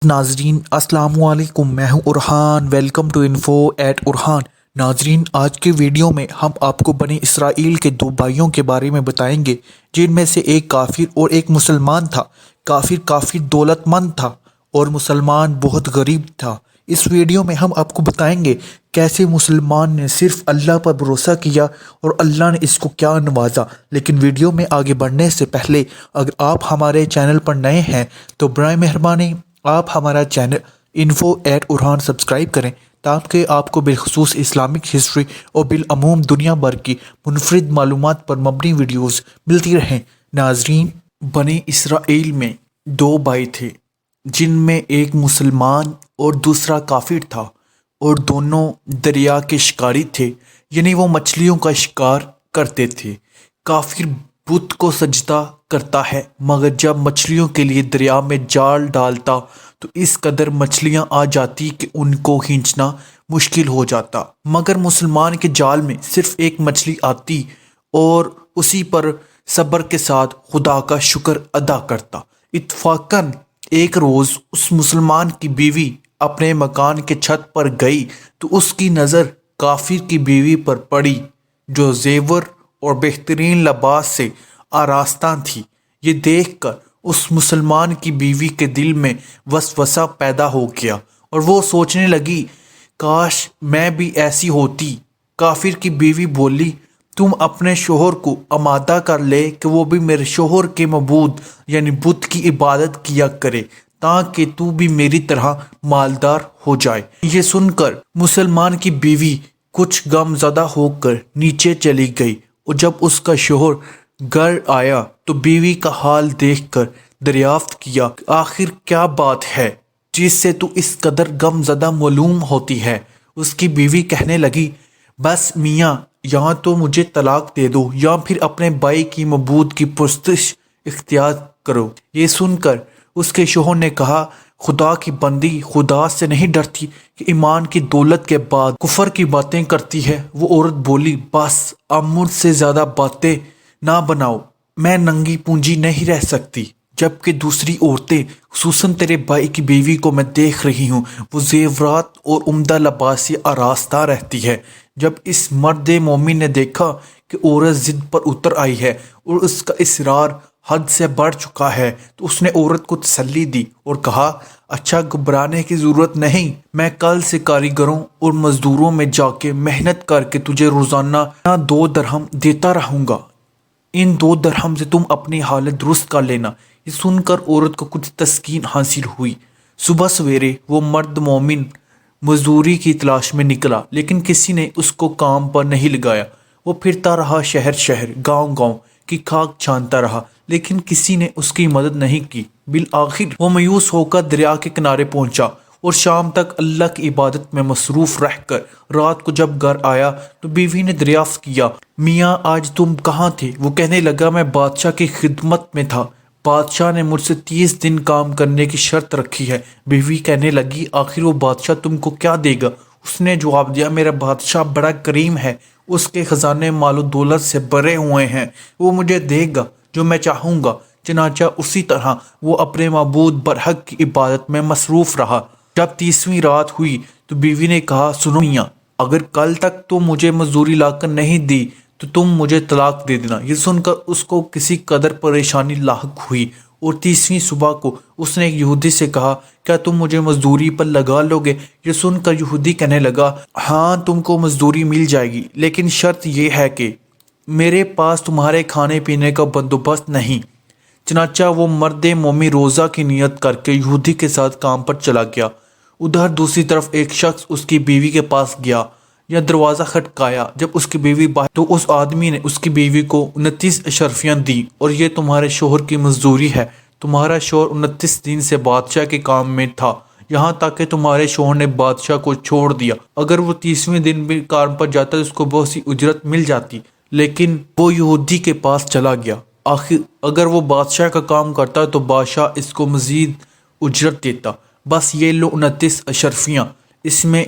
ناظرین السلام علیکم، میں ہوں Arhan. Welcome to info at Arhan. ناظرین، آج کے ویڈیو میں ہم آپ کو بنی اسرائیل کے دو بھائیوں کے بارے میں بتائیں گے، جن میں سے ایک کافر اور ایک مسلمان تھا۔ کافر کافی دولت مند تھا اور مسلمان بہت غریب تھا۔ اس ویڈیو میں ہم آپ کو بتائیں گے کیسے مسلمان نے صرف اللہ پر بھروسہ کیا اور اللہ نے اس کو کیا نوازا۔ لیکن ویڈیو میں آگے بڑھنے سے پہلے اگر آپ ہمارے چینل پر نئے ہیں تو برائے مہربانی آپ ہمارا channel info at Arhan subscribe کریں تاکہ آپ کو بالخصوص اسلامک ہسٹری اور بالعموم دنیا بھر کی منفرد معلومات پر مبنی ویڈیوز ملتی رہیں۔ ناظرین، بنی اسرائیل میں دو بھائی تھے جن میں ایک مسلمان اور دوسرا کافر تھا، اور دونوں دریا کے شکاری تھے، یعنی وہ مچھلیوں کا شکار کرتے تھے۔ کافر بت کو سجدہ کرتا ہے، مگر جب مچھلیوں کے لیے دریا میں جال ڈالتا تو اس قدر مچھلیاں آ جاتی کہ ان کو کھینچنا مشکل ہو جاتا، مگر مسلمان کے جال میں صرف ایک مچھلی آتی اور اسی پر صبر کے ساتھ خدا کا شکر ادا کرتا۔ اتفاقاً ایک روز اس مسلمان کی بیوی اپنے مکان کے چھت پر گئی تو اس کی نظر کافر کی بیوی پر پڑی، جو زیور اور بہترین لباس سے آراستہ تھی۔ یہ دیکھ کر اس مسلمان کی بیوی کے دل میں وسوسہ پیدا ہو گیا اور وہ سوچنے لگی، کاش میں بھی ایسی ہوتی۔ کافر کی بیوی بولی، تم اپنے شوہر کو آمادہ کر لے کہ وہ بھی میرے شوہر کے معبود یعنی بت کی عبادت کیا کرے تاکہ تو بھی میری طرح مالدار ہو جائے۔ یہ سن کر مسلمان کی بیوی کچھ غم زدہ ہو کر نیچے چلی گئی، اور جب اس کا شوہر گھر آیا تو بیوی کا حال دیکھ کر دریافت کیا کہ آخر کیا بات ہے جس سے تو اس قدر غم زدہ معلوم ہوتی ہے۔ اس کی بیوی کہنے لگی، بس میاں، یا تو مجھے طلاق دے دو یا پھر اپنے بھائی کی معبود کی پرستش اختیار کرو۔ یہ سن کر اس کے شوہر نے کہا، خدا کی بندی خدا سے نہیں ڈرتی کہ ایمان کی دولت کے بعد کفر کی باتیں کرتی ہے۔ وہ عورت بولی، بس اب مجھ سے زیادہ باتیں نہ بناؤ، میں ننگی پونجی نہیں رہ سکتی۔ جبکہ دوسری عورتیں، خصوصاً تیرے بھائی کی بیوی کو میں دیکھ رہی ہوں، وہ زیورات اور عمدہ لباس سے آراستہ رہتی ہے۔ جب اس مرد مومن نے دیکھا کہ عورت ضد پر اتر آئی ہے اور اس کا اصرار حد سے بڑھ چکا ہے تو اس نے عورت کو تسلی دی اور کہا، اچھا، گھبرانے کی ضرورت نہیں، میں کل سے کاریگروں اور مزدوروں میں جا کے محنت کر کے تجھے روزانہ 2 درہم دیتا رہوں گا۔ ان 2 درہم سے تم اپنی حالت درست کر لینا۔ یہ سن کر عورت کو کچھ تسکین حاصل ہوئی۔ صبح سویرے وہ مرد مومن مزدوری کی تلاش میں نکلا، لیکن کسی نے اس کو کام پر نہیں لگایا۔ وہ پھرتا رہا، شہر شہر، گاؤں گاؤں کی خاک چھانتا رہا، لیکن کسی نے اس کی مدد نہیں کی۔ بالآخر وہ مایوس ہو کر دریا کے کنارے پہنچا اور شام تک اللہ کی عبادت میں مصروف رہ کر رات کو جب گھر آیا تو بیوی نے دریافت کیا، میاں آج تم کہاں تھے؟ وہ کہنے لگا، میں بادشاہ کی خدمت میں تھا، بادشاہ نے مجھ سے 30 دن کام کرنے کی شرط رکھی ہے۔ بیوی کہنے لگی، آخر وہ بادشاہ تم کو کیا دے گا؟ اس نے جواب دیا، میرا بادشاہ بڑا کریم ہے، اس کے خزانے مال و دولت سے بھرے ہوئے ہیں، وہ مجھے دے گا جو میں چاہوں گا۔ چنانچہ اسی طرح وہ اپنے معبود برحق کی عبادت میں مصروف رہا۔ جب 30ویں رات ہوئی تو بیوی نے کہا، سنو میاں، اگر کل تک تم مجھے مزدوری لا کر نہیں دی تو تم مجھے طلاق دے دینا۔ یہ سن کر اس کو کسی قدر پریشانی لاحق ہوئی، اور 30ویں صبح کو اس نے ایک یہودی سے کہا، کیا تم مجھے مزدوری پر لگا لو گے؟ یہ سن کر یہودی کہنے لگا، ہاں، تم کو مزدوری مل جائے گی، لیکن شرط یہ ہے کہ میرے پاس تمہارے کھانے پینے کا بندوبست نہیں۔ چنانچہ وہ مرد مومن روزہ کی نیت کر کے یہودی کے ساتھ کام پر چلا گیا۔ ادھر دوسری طرف ایک شخص اس کی بیوی کے پاس گیا یا دروازہ کھٹکایا۔ جب اس کی بیوی باہر تو اس آدمی نے اس کی بیوی کو 29 اشرفیاں دی، اور یہ تمہارے شوہر کی مزدوری ہے۔ تمہارا شوہر 29 دن سے بادشاہ کے کام میں تھا، یہاں تک کہ تمہارے شوہر نے بادشاہ کو چھوڑ دیا۔ اگر وہ 30ویں دن بھی کام پر جاتا تو اس کو بہت سی اجرت مل جاتی، لیکن وہ یہودی کے پاس چلا گیا۔ آخر اگر وہ بادشاہ کا کام کرتا تو بادشاہ اس کو مزید اجرت دیتا۔ بس یہ لو 29 اشرفیاں، اس میں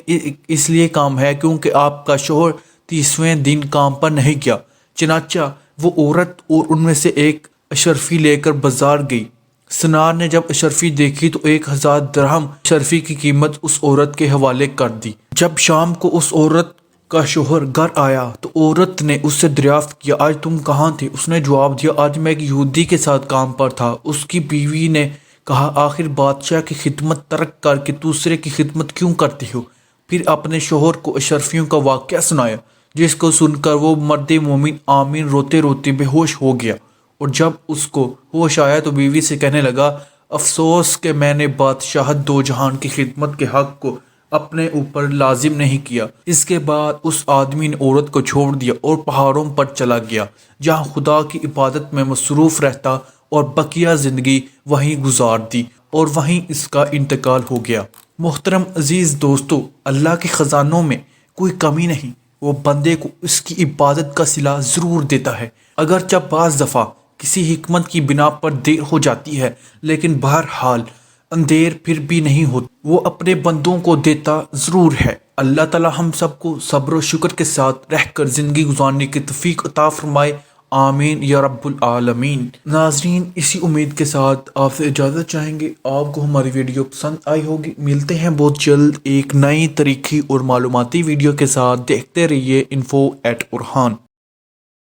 اس لیے کام ہے کیونکہ آپ کا شوہر 30ویں دن کام پر نہیں گیا۔ چنانچہ وہ عورت اور ان میں سے ایک اشرفی لے کر بازار گئی۔ سنار نے جب اشرفی دیکھی تو 1000 درہم اشرفی کی قیمت اس عورت کے حوالے کر دی۔ جب شام کو اس عورت کا شوہر گھر آیا تو عورت نے اس سے دریافت کیا آج تم کہاں تھے؟ اس نے جواب دیا آج میں ایک یہودی کے ساتھ کام پر تھا۔ اس کی بیوی نے کہا آخر بادشاہ کی خدمت ترک کر کے دوسرے کی خدمت کیوں کرتی ہو؟ پھر اپنے شوہر کو اشرفیوں کا واقعہ سنایا، جس کو سن کر وہ مرد مومن آمین روتے روتے بے ہوش ہو گیا، اور جب اس کو ہوش آیا تو بیوی سے کہنے لگا افسوس کہ میں نے بادشاہت دو جہان کی خدمت کے حق کو اپنے اوپر لازم نہیں کیا۔ اس کے بعد اس آدمی نے عورت کو چھوڑ دیا اور پہاڑوں پر چلا گیا، جہاں خدا کی عبادت میں مصروف رہتا اور بقیہ زندگی وہیں گزار دی، اور وہیں اس کا انتقال ہو گیا۔ محترم عزیز دوستو، اللہ کے خزانوں میں کوئی کمی نہیں، وہ بندے کو اس کی عبادت کا صلہ ضرور دیتا ہے، اگرچہ بعض دفعہ کسی حکمت کی بنا پر دیر ہو جاتی ہے، لیکن بہرحال اندیر پھر بھی نہیں ہوتی، وہ اپنے بندوں کو دیتا ضرور ہے۔ اللہ تعالی ہم سب کو صبر و شکر کے ساتھ رہ کر زندگی گزارنے کی توفیق عطا فرمائے، آمین یا رب العالمین۔ ناظرین، اسی امید کے ساتھ آپ سے اجازت چاہیں گے۔ آپ کو ہماری ویڈیو پسند آئی ہوگی۔ ملتے ہیں بہت جلد ایک نئی تاریخی اور معلوماتی ویڈیو کے ساتھ۔ دیکھتے رہیے info@orhan۔